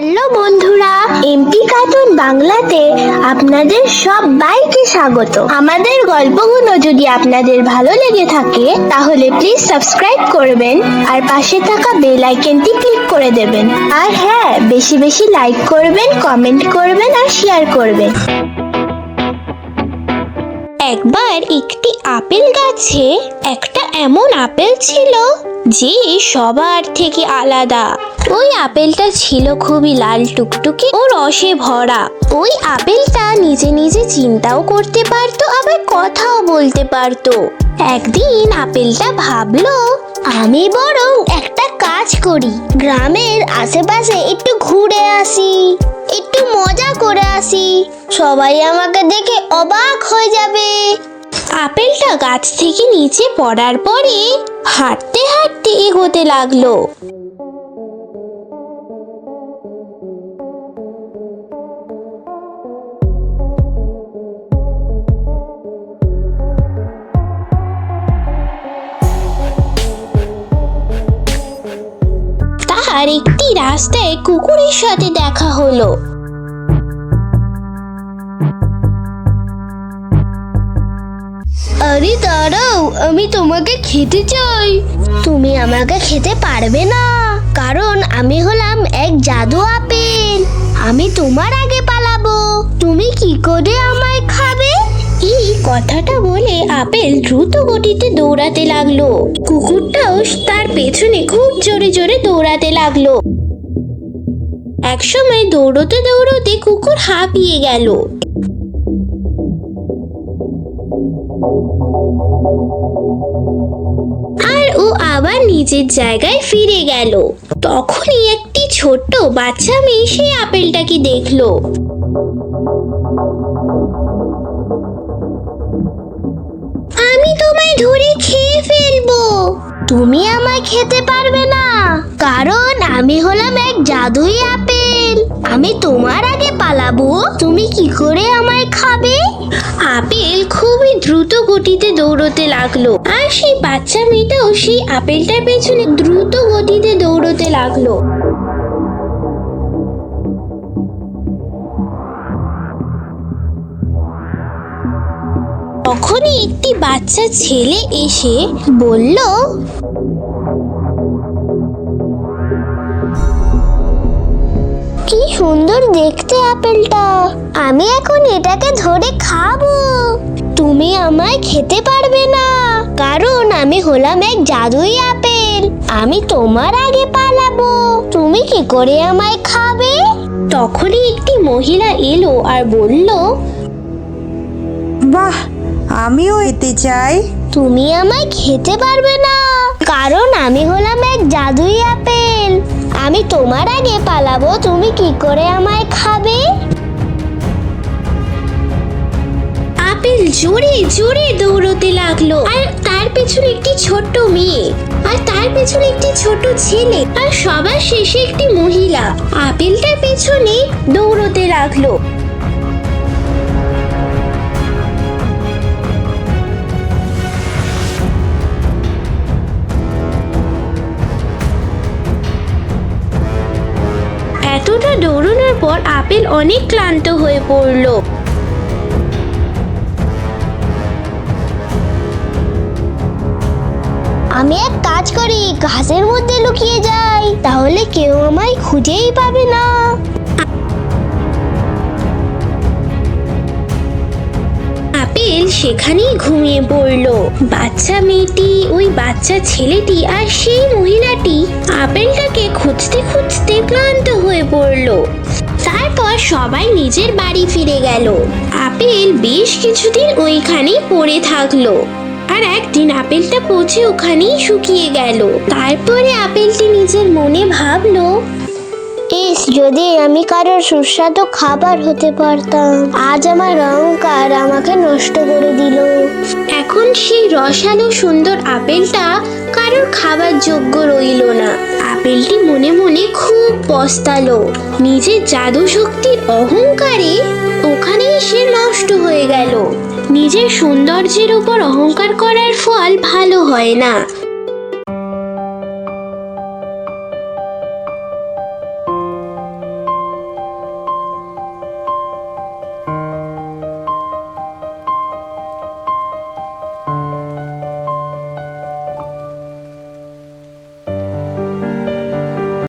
Hello বন্ধুরা, MP cartoon বাংলাতে আপনাদের সবাইকে স্বাগত। আমাদের গল্পগুলো যদি আপনাদের ভালো লেগে থাকে তাহলে প্লিজ সাবস্ক্রাইব করবেন আর পাশে থাকা বেল আইকনটি ক্লিক করে দেবেন। আর হ্যাঁ, বেশি বেশি লাইক করবেন, কমেন্ট করবেন আর শেয়ার করবেন। একবার একটি আপেল গাছে একটা এমন আপেল ছিল যে সবার থেকে আলাদা। ওই আপেলটা ছিল খুবই লাল টুকটুকে ও রসে ভরা। ওই আপেলটা নিজে নিজে চিন্তাও করতে পারতো, আবার কথাও বলতে পারতো। একদিন আপেলটা ভাবলো, আমি বরং একটা কাজ করি, গ্রামের আশেপাশে একটু ঘুরে আসি, একটু মজা করে আসি, সবাই আমাকে দেখে অবাক হয়ে যাবে। আপেলটা গাছ থেকে নিচে পড়ার পরে হাঁটতে হাঁটতে এগোতে লাগলো। তার একটি রাস্তায় কুকুরের সাথে দেখা হলো। আরে দাঁড়াও, আমি তোমাকে খেতে চাই। তুমি আমাকে খেতে পারবে না, কারণ আমি হলাম এক জাদু আপেল। আমি তোমার আগে পালাবো, তুমি কি করে আমায় খাবে? এই কথাটা বলে আপেল দ্রুত গতিতে দৌড়াতে লাগলো। কুকুরটাও তার পেছনে খুব জোরে জোরে দৌড়াতে লাগলো। একসময় দৌড়তে দৌড়তে কুকুর হাঁপিয়ে গেল। আর ও আবার নিজের জায়গায় ফিরে গেল। তখনই একটি ছোট্ট বাচ্চা মেয়ে সেই আপেলটাকে দেখলো। আমি তোমায় ধরে খেয়ে ফেলবো। তুমি আমায় খেতে পারবে না, কারণ আমি হলাম এক জাদুই আপেল। আমি তোমার আগে পালাবো, তুমি কি করে আমায় খাবে? আপেল খুবই দ্রুত গতিতে দৌড়তে লাগলো, আর সেই বাচ্চা মেয়েটাও সেই আপেলটার পেছনে দ্রুত গতিতে দৌড়তে লাগলো। তখনই একটি বাচ্চা ছেলে এসে বলল, কি সুন্দর দেখতে আপেলটা, আমি এখন এটাকে ধরে খাবো। তুমি আমায় খেতে পারবে না, কারণ আমি হলাম এক জাদুই আপেল। আমি তোমার আগে পালাবো, তুমি কি করে আমায় খাবে? তখনই একটি মহিলা এলো আর বলল, বাহ, আমিও এতে চাই। তুমি আমায় খেতে পারবে না, কারণ আমি হলাম এক জাদুই আপেল। আমি তোমার আগে পালাবো, তুমি কি করে আমায় খাবে? আপেল জোরে জোরে দৌড়তে লাগলো, আর তার পেছনে একটি ছোট্ট মেয়ে, আর তার পেছনে একটি ছোট ছেলে, আর সবার শেষে একটি মহিলা আপেলটার পেছনে দৌড়তে লাগলো। এতটা দৌড়ানোর পর আপেল অনেক ক্লান্ত হয়ে পড়ল। আমি এক কাজ করি, ঘাসের মধ্যে লুকিয়ে যাই, তাহলে কেউ আমায় খুঁজেই পাবে না। আপেল সেখানেই ঘুমিয়ে পড়ল। বাচ্চা মেয়েটি, ওই বাচ্চা ছেলেটি আর সেই মহিলাটি আপেলটাকে খুঁজতে খুঁজতে ক্লান্ত হয়ে পড়ল। তারপর সবাই নিজের বাড়ি ফিরে গেল। আপেল বেশ কিছুদিন ওইখানেই পড়ে থাকলো। আর একদিন আপেলটা পচে ওখানেই শুকিয়ে গেল। তারপরে আপেলটি নিজের মনে ভাবলো, ইস, যদি আমি কারোর সুস্বাদু খাবার হতে পারতাম। আজ আমার অহংকার আমাকে নষ্ট করে দিল। এখন সেই রসালো সুন্দর আপেলটা কারোর খাবার যোগ্য রইল না। আপেলটি মনে মনে খুব পস্তালো। নিজের জাদু শক্তির অহংকারে ওখানেই সে নষ্ট হয়ে গেল। নিজের সৌন্দর্যের উপর অহংকার করার ফল ভালো হয় না।